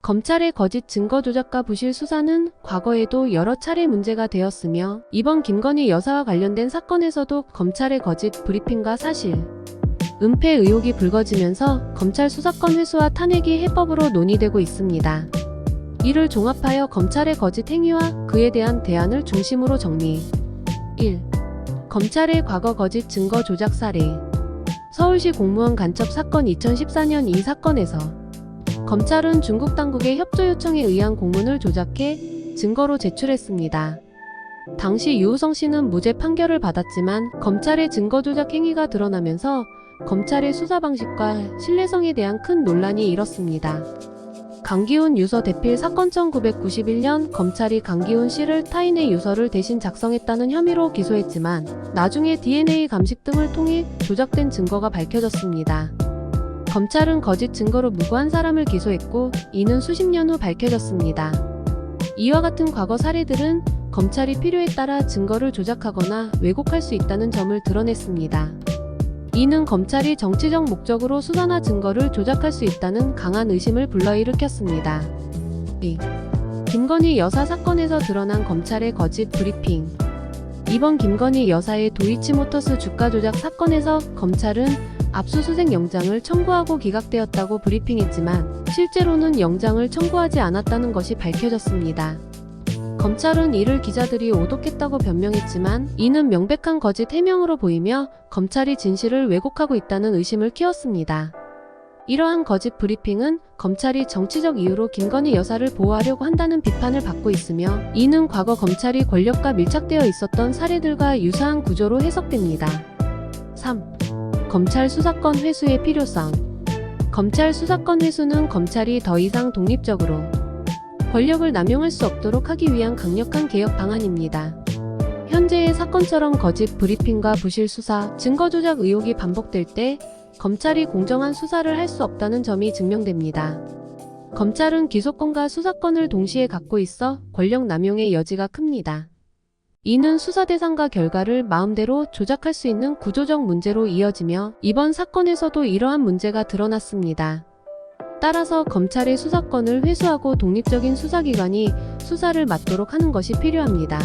검찰의 거짓 증거 조작과 부실 수사는 과거에도 여러 차례 문제가 되었으며 이번 김건희 여사와 관련된 사건에서도 검찰의 거짓 브리핑과 사실 은폐 의혹이 불거지면서 검찰 수사권 회수와 탄핵이 해법으로 논의되고 있습니다. 이를 종합하여 검찰의 거짓 행위와 그에 대한 대안을 중심으로 정리. 1. 검찰의 과거 거짓 증거 조작 사례. 서울시 공무원 간첩 사건 2014년 이 사건에서 검찰은 중국 당국의 협조 요청에 의한 공문을 조작해 증거로 제출했습니다. 당시 유우성 씨는 무죄 판결을 받았지만 검찰의 증거 조작 행위가 드러나면서 검찰의 수사 방식과 신뢰성에 대한 큰 논란이 일었습니다. 강기훈 유서 대필 사건 1991년 검찰이 강기훈 씨를 타인의 유서를 대신 작성했다는 혐의로 기소했지만 나중에 DNA 감식 등을 통해 조작된 증거가 밝혀졌습니다. 검찰은 거짓 증거로 무고한 사람을 기소했고 이는 수십 년 후 밝혀졌습니다. 이와 같은 과거 사례들은 검찰이 필요에 따라 증거를 조작하거나 왜곡할 수 있다는 점을 드러냈습니다. 이는 검찰이 정치적 목적으로 수사나 증거를 조작할 수 있다는 강한 의심을 불러일으켰습니다. 2. 김건희 여사 사건에서 드러난 검찰의 거짓 브리핑. 이번 김건희 여사의 도이치모터스 주가 조작 사건에서 검찰은 압수수색 영장을 청구하고 기각되었다고 브리핑했지만 실제로는 영장을 청구하지 않았다는 것이 밝혀졌습니다. 검찰은 이를 기자들이 오독했다고 변명했지만 이는 명백한 거짓 해명으로 보이며 검찰이 진실을 왜곡하고 있다는 의심을 키웠습니다. 이러한 거짓 브리핑은 검찰이 정치적 이유로 김건희 여사를 보호하려고 한다는 비판을 받고 있으며 이는 과거 검찰이 권력과 밀착되어 있었던 사례들과 유사한 구조로 해석됩니다. 3. 검찰 수사권 회수의 필요성. 검찰 수사권 회수는 검찰이 더 이상 독립적으로 권력을 남용할 수 없도록 하기 위한 강력한 개혁 방안입니다. 현재의 사건처럼 거짓 브리핑과 부실 수사, 증거 조작 의혹이 반복될 때 검찰이 공정한 수사를 할 수 없다는 점이 증명됩니다. 검찰은 기소권과 수사권을 동시에 갖고 있어 권력 남용의 여지가 큽니다. 이는 수사 대상과 결과를 마음대로 조작할 수 있는 구조적 문제로 이어지며 이번 사건에서도 이러한 문제가 드러났습니다. 따라서 검찰의 수사권을 회수하고 독립적인 수사기관이 수사를 맡도록 하는 것이 필요합니다.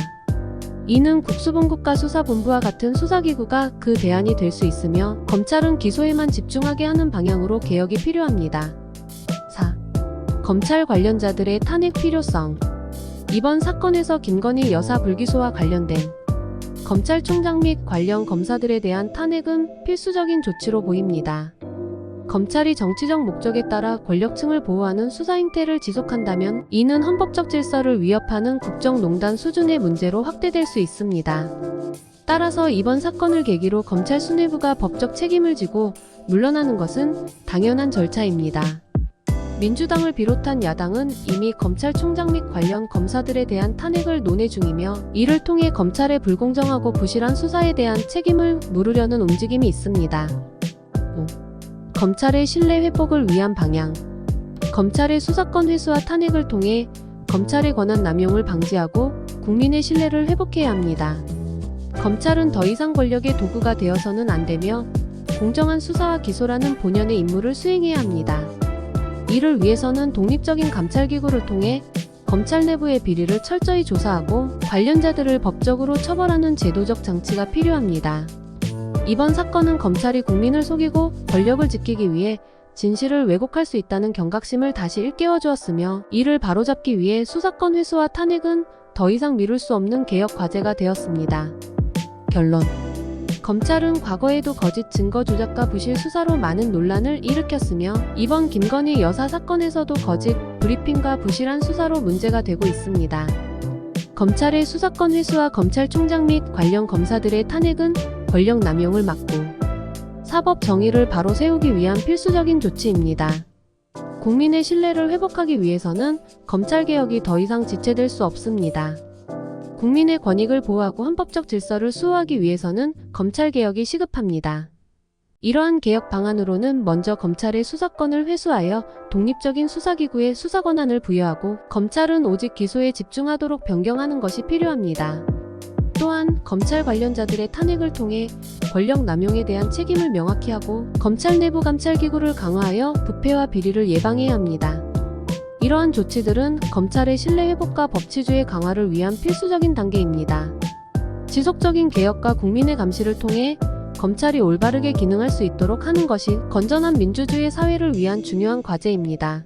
이는 국수본국가수사본부와 같은 수사기구가 그 대안이 될 수 있으며 검찰은 기소에만 집중하게 하는 방향으로 개혁이 필요합니다. 4. 검찰 관련자들의 탄핵 필요성. 이번 사건에서 김건희 여사 불기소와 관련된 검찰총장 및 관련 검사들에 대한 탄핵은 필수적인 조치로 보입니다. 검찰이 정치적 목적에 따라 권력층을 보호하는 수사 행태를 지속한다면 이는 헌법적 질서를 위협하는 국정농단 수준의 문제로 확대될 수 있습니다. 따라서 이번 사건을 계기로 검찰 수뇌부가 법적 책임을 지고 물러나는 것은 당연한 절차입니다. 민주당을 비롯한 야당은 이미 검찰총장 및 관련 검사들에 대한 탄핵을 논의 중이며 이를 통해 검찰의 불공정하고 부실한 수사에 대한 책임을 물으려는 움직임이 있습니다. 5. 검찰의 신뢰 회복을 위한 방향. 검찰의 수사권 회수와 탄핵을 통해 검찰의 권한 남용을 방지하고 국민의 신뢰를 회복해야 합니다. 검찰은 더 이상 권력의 도구가 되어서는 안 되며 공정한 수사와 기소라는 본연의 임무를 수행해야 합니다. 이를 위해서는 독립적인 감찰기구를 통해 검찰 내부의 비리를 철저히 조사하고 관련자들을 법적으로 처벌하는 제도적 장치가 필요합니다. 이번 사건은 검찰이 국민을 속이고 권력을 지키기 위해 진실을 왜곡할 수 있다는 경각심을 다시 일깨워 주었으며 이를 바로잡기 위해 수사권 회수와 탄핵은 더 이상 미룰 수 없는 개혁 과제가 되었습니다. 결론. 검찰은 과거에도 거짓 증거 조작과 부실 수사로 많은 논란을 일으켰으며 이번 김건희 여사 사건에서도 거짓 브리핑과 부실한 수사로 문제가 되고 있습니다. 검찰의 수사권 회수와 검찰총장 및 관련 검사들의 탄핵은 권력 남용을 막고 사법 정의를 바로 세우기 위한 필수적인 조치입니다. 국민의 신뢰를 회복하기 위해서는 검찰개혁이 더 이상 지체될 수 없습니다. 국민의 권익을 보호하고 헌법적 질서를 수호하기 위해서는 검찰개혁이 시급합니다. 이러한 개혁 방안으로는 먼저 검찰의 수사권을 회수하여 독립적인 수사기구에 수사 권한을 부여하고 검찰은 오직 기소에 집중하도록 변경하는 것이 필요합니다. 또한 검찰 관련자들의 탄핵을 통해 권력 남용에 대한 책임을 명확히 하고 검찰 내부 감찰기구를 강화하여 부패와 비리를 예방해야 합니다. 이러한 조치들은 검찰의 신뢰 회복과 법치주의 강화를 위한 필수적인 단계입니다. 지속적인 개혁과 국민의 감시를 통해 검찰이 올바르게 기능할 수 있도록 하는 것이 건전한 민주주의 사회를 위한 중요한 과제입니다.